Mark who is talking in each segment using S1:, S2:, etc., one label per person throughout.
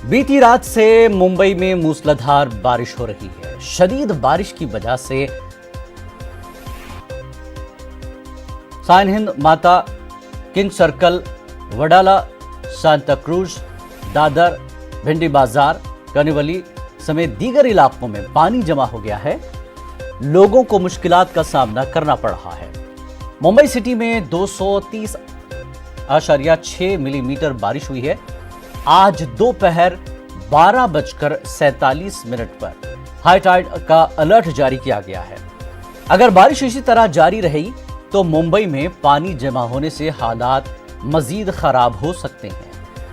S1: बीती रात से मुंबई में मूसलाधार बारिश हो रही है। शदीद बारिश की वजह से साइन हिंद माता, king circle, Wadala, Santa cruise, Dadar, भिंडी बाजार, कनिवली समेत दीगर इलाकों में पानी जमा हो गया है। लोगों को मुश्किलात का सामना करना पड़ रहा है। मुंबई सिटी में 230.6 मिलीमीटर बारिश हुई है। आज दोपहर 12:47 पर हाई टाइड का अलर्ट जारी किया गया है। अगर बारिश इसी तरह जारी रही तो मुंबई में पानी जमा होने से हालात मजीद खराब हो सकते हैं।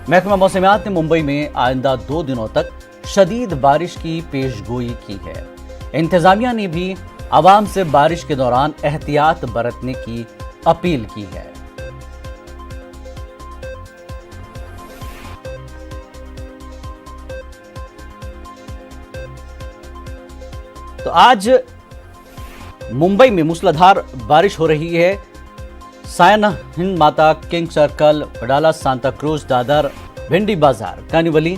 S1: महकमा मौसमियात ने मुंबई में आइंदा 2 दिनों तक शदीद बारिश की पेशगोई की है। इंतजामिया ने भी आवाम से बारिश के दौरान एहतियात बरतने की अपील की है। तो आज मुंबई में मूसलाधार बारिश हो रही है। साइन हिंद माता, king circle, Wadala, Santa cruise, Dadar, भिंडी बाजार, कानीवली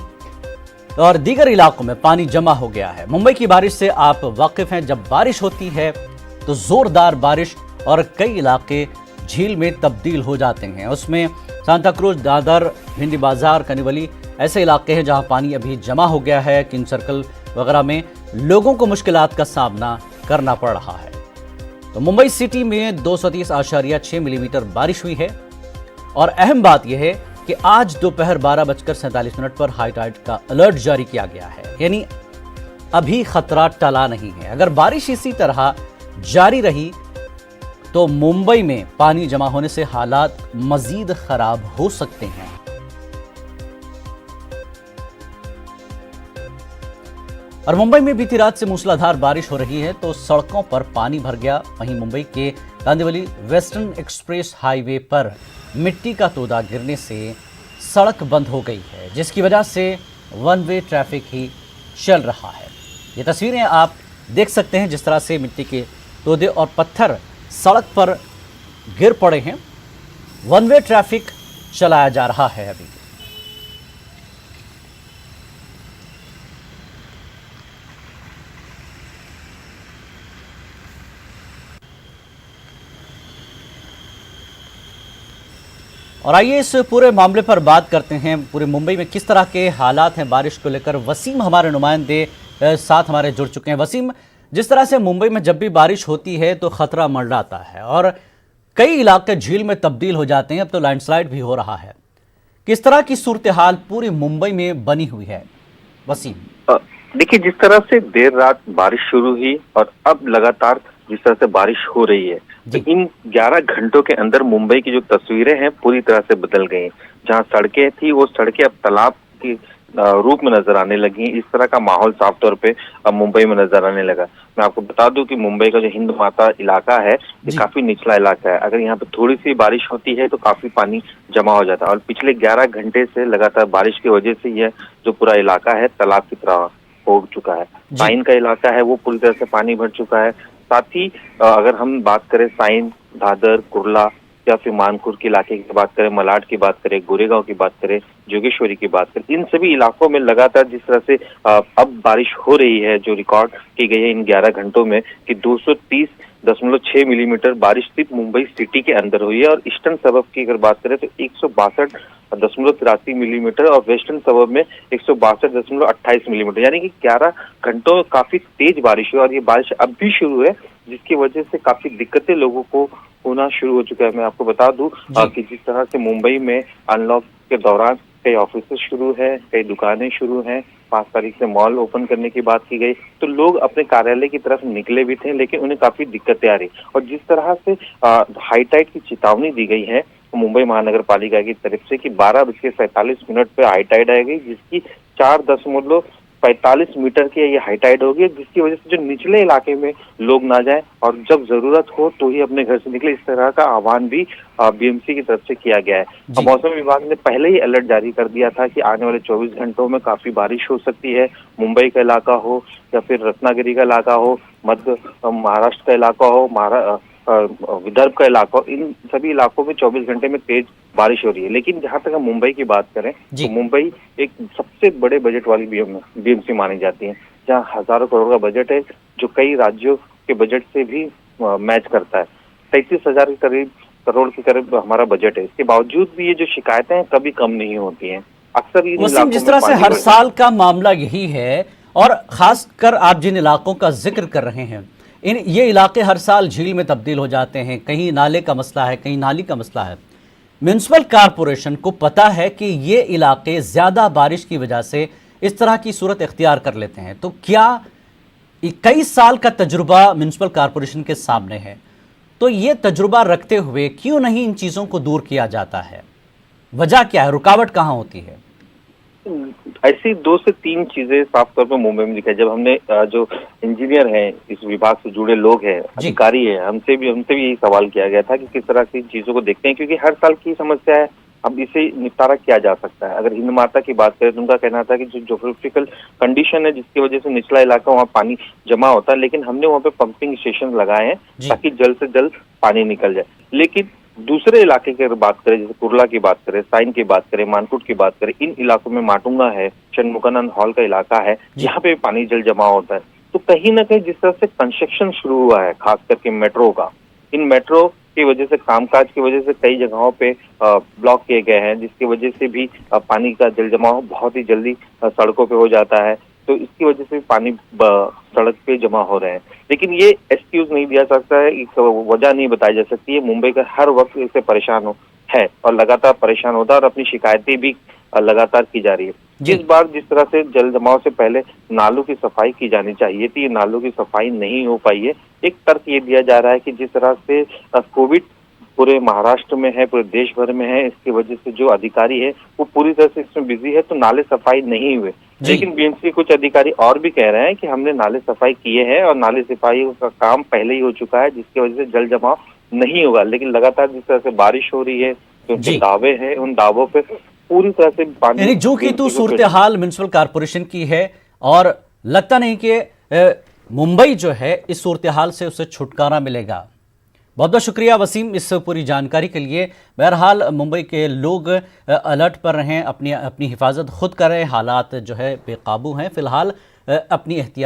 S1: और दीगर इलाकों में पानी जमा हो गया है। मुंबई की बारिश से आप वाकिफ हैं। जब बारिश होती है तो जोरदार बारिश और कई इलाके झील में तब्दील हो जाते हैं। उसमें सांता क्रूज, दादर, भिंडी बाजार, कानीवली ऐसे इलाके हैं जहां पानी अभी जमा हो गया है। किंग सर्कल वगैरह में लोगों को मुश्किलात का सामना करना पड़ रहा है। तो मुंबई सिटी में 230.6 मिलीमीटर बारिश हुई है और अहम बात यह है कि आज दोपहर 12:47 पर हाई टाइड का अलर्ट जारी किया गया है। यानी अभी खतरा टला नहीं है। अगर बारिश इसी तरह जारी रही तो मुंबई में पानी जमा होने से हालात मजीद खराब हो सकते हैं। और मुंबई में बीती रात से मूसलाधार बारिश हो रही है तो सड़कों पर पानी भर गया। वहीं मुंबई के कांदिवली वेस्टर्न एक्सप्रेस हाईवे पर मिट्टी का तोदा गिरने से सड़क बंद हो गई है, जिसकी वजह से वन वे ट्रैफिक ही चल रहा है। ये तस्वीरें आप देख सकते हैं जिस तरह से मिट्टी के तोदे और पत्थर सड़क पर गिर पड़े हैं। वन वे ट्रैफिक चलाया जा रहा है अभी। और आइए इस पूरे मामले पर बात करते हैं। पूरे मुंबई में किस तरह के हालात हैं बारिश को लेकर। वसीम हमारे नुमाइंदे साथ हमारे जुड़ चुके हैं। वसीम, जिस तरह से मुंबई में जब भी बारिश होती है तो खतरा मंडराता है और कई इलाके झील में तब्दील हो जाते हैं। अब तो लैंडस्लाइड भी हो रहा है। किस तरह की सूरत हाल पूरी मुंबई में बनी हुई है वसीम?
S2: देखिए, जिस तरह से देर रात बारिश शुरू हुई और अब लगातार जिस तरह से बारिश हो रही है, तो इन 11 घंटों के अंदर मुंबई की जो तस्वीरें हैं पूरी तरह से बदल गई। जहां सड़कें थी वो सड़कें अब तालाब की रूप में नजर आने लगी। इस तरह का माहौल साफ तौर पे अब मुंबई में नजर आने लगा। मैं आपको बता दूं कि मुंबई का जो हिंद माता इलाका है ये काफी निचला इलाका है। अगर यहाँ पे थोड़ी सी बारिश होती है तो काफी पानी जमा हो जाता है और पिछले 11 घंटे से लगातार बारिश की वजह से यह जो पूरा इलाका है तालाब की तरह हो चुका है। साइन का इलाका है वो पूरी तरह से पानी भर चुका है। साथ ही अगर हम बात करें साइन, दादर, कुर्ला या फिर मानकुर के इलाके की बात करें, मलाड की बात करें, गोरेगांव की बात करें, जोगेश्वरी की बात करें, इन सभी इलाकों में लगातार जिस तरह से अब बारिश हो रही है, जो रिकॉर्ड की गई है इन 11 घंटों में कि 230.6 मिलीमीटर बारिश सिर्फ मुंबई सिटी के अंदर हुई है। और ईस्टर्न सबब की अगर बात करें तो 162.83 मिलीमीटर और वेस्टर्न सबब में 162.28 मिलीमीटर, यानी कि 11 घंटों काफी तेज बारिश हुई और ये बारिश अब भी शुरू है, जिसकी वजह से काफी दिक्कतें लोगों को होना शुरू हो चुका है। मैं आपको बता दूं कि जिस तरह से मुंबई में अनलॉक के दौरान कई ऑफिस शुरू है, कई दुकानें शुरू हैं, 5 तारीख से मॉल ओपन करने की बात की गई, तो लोग अपने कार्यालय की तरफ निकले भी थे, लेकिन उन्हें काफी दिक्कतें आ रही। और जिस तरह से हाई टाइड की चेतावनी दी गई है मुंबई महानगर पालिका की तरफ से कि 12:47 पे हाई टाइड आएगी, जिसकी 4.45 मीटर की ये हाई टाइड होगी, जिसकी वजह से जो निचले इलाके में लोग ना जाएं और जब जरूरत हो तो ही अपने घर से निकले। इस तरह का आह्वान भी बीएमसी की तरफ से किया गया है। मौसम विभाग ने पहले ही अलर्ट जारी कर दिया था कि आने वाले 24 घंटों में काफी बारिश हो सकती है। मुंबई का इलाका हो या फिर रत्नागिरी का इलाका हो, मध्य महाराष्ट्र का इलाका हो, विदर्भ का इलाका हो, इन सभी इलाकों में 24 घंटे में तेज बारिश हो रही है। लेकिन जहां तक हम मुंबई की बात करें
S1: जी।
S2: तो मुंबई एक सबसे बड़े बजट वाली बीएमसी मानी जाती है, जहां हजारों करोड़ का बजट है, जो कई राज्यों के बजट से भी मैच करता है। 33,000 के करीब करोड़ के करीब हमारा बजट है। इसके बावजूद भी ये जो शिकायतें हैं कभी कम नहीं होती हैं। अक्सर इन
S1: वसीम,
S2: इलाकों
S1: जिस
S2: में
S1: तरह से
S2: पानी
S1: हर साल का मामला यही है, और खासकर आप जिन इलाकों का जिक्र कर रहे हैं, ये इलाके हर साल झील में तब्दील हो जाते हैं। कहीं नाले का मसला है, कहीं नाली का मसला है। म्यूनिसिपल कॉरपोरेशन को पता है कि ये इलाके ज्यादा बारिश की वजह से इस तरह की सूरत इख्तियार कर लेते हैं, तो क्या कई साल का तजुर्बा म्यूनिसिपल कॉरपोरेशन के सामने है, तो ये तजुर्बा रखते हुए क्यों नहीं इन चीज़ों को दूर किया जाता है? वजह क्या है, रुकावट कहाँ होती है?
S2: ऐसी 2 से 3 चीजें साफ तौर पर मुंबई में दिखाई। जब हमने जो इंजीनियर हैं, इस विभाग से जुड़े लोग हैं, अधिकारी हैं, हमसे भी यही सवाल किया गया था कि किस तरह की चीजों को देखते हैं, क्योंकि हर साल की समस्या है। अब इसे निपटारा किया जा सकता है। अगर हिंद माता की बात करें तो उनका कहना था कि जो ज्योग्राफिकल कंडीशन है, जिसकी वजह से निचला इलाका वहाँ पानी जमा होता है, लेकिन हमने वहाँ पे पंपिंग स्टेशन लगाए हैं ताकि जल्द से जल्द पानी निकल जाए। लेकिन दूसरे इलाके की अगर बात करें, जैसे कुर्ला की बात करें, साइन की बात करें, मानकुट की बात करें, इन इलाकों में माटुंगा है, चंद्रमुकानंद हॉल का इलाका है, यहाँ पे पानी जल जमा होता है। तो कहीं ना कहीं जिस तरह से कंस्ट्रक्शन शुरू हुआ है, खास करके मेट्रो का, इन मेट्रो की वजह से, कामकाज की वजह से कई जगहों पे ब्लॉक किए गए हैं, जिसकी वजह से भी पानी का जल जमाव बहुत ही जल्दी सड़कों पे हो जाता है। तो इसकी वजह से पानी सड़क पे जमा हो रहे हैं। लेकिन ये एक्सक्यूज नहीं दिया सकता है, वजह नहीं बताई जा सकती है। मुंबई का हर वक्त इससे परेशान है और लगातार परेशान होता है और अपनी शिकायतें भी लगातार की जा रही है। इस बार जिस तरह से जल जमाव से पहले नालों की सफाई की जानी चाहिए थी, ये नालों की सफाई नहीं हो पाई है। एक तर्क ये दिया जा रहा है कि जिस तरह से कोविड पूरे महाराष्ट्र में है, पूरे देश भर में है, इसकी वजह से जो अधिकारी है वो पूरी तरह से इसमें बिजी है, तो नाले सफाई नहीं हुए। लेकिन बीएमसी के कुछ अधिकारी और भी कह रहे हैं कि हमने नाले सफाई किए हैं और नाले सफाई का काम पहले ही हो चुका है, जिसकी वजह से जल जमाव नहीं होगा। लेकिन लगातार जिस तरह से बारिश हो रही है, तो जो दावे हैं, उन दावों पे पूरी तरह से पानी,
S1: यानी जो कि तो सूरत हाल म्यूनिसिपल कॉरपोरेशन की है, और लगता नहीं कि मुंबई जो है इस सूरत हाल से उसे छुटकारा मिलेगा। बहुत बहुत शुक्रिया वसीम इस पूरी जानकारी के लिए। बहरहाल मुंबई के लोग अलर्ट पर रहें, अपनी हिफाजत खुद करें। हालात जो है बेकाबू हैं, फिलहाल अपनी एहतियात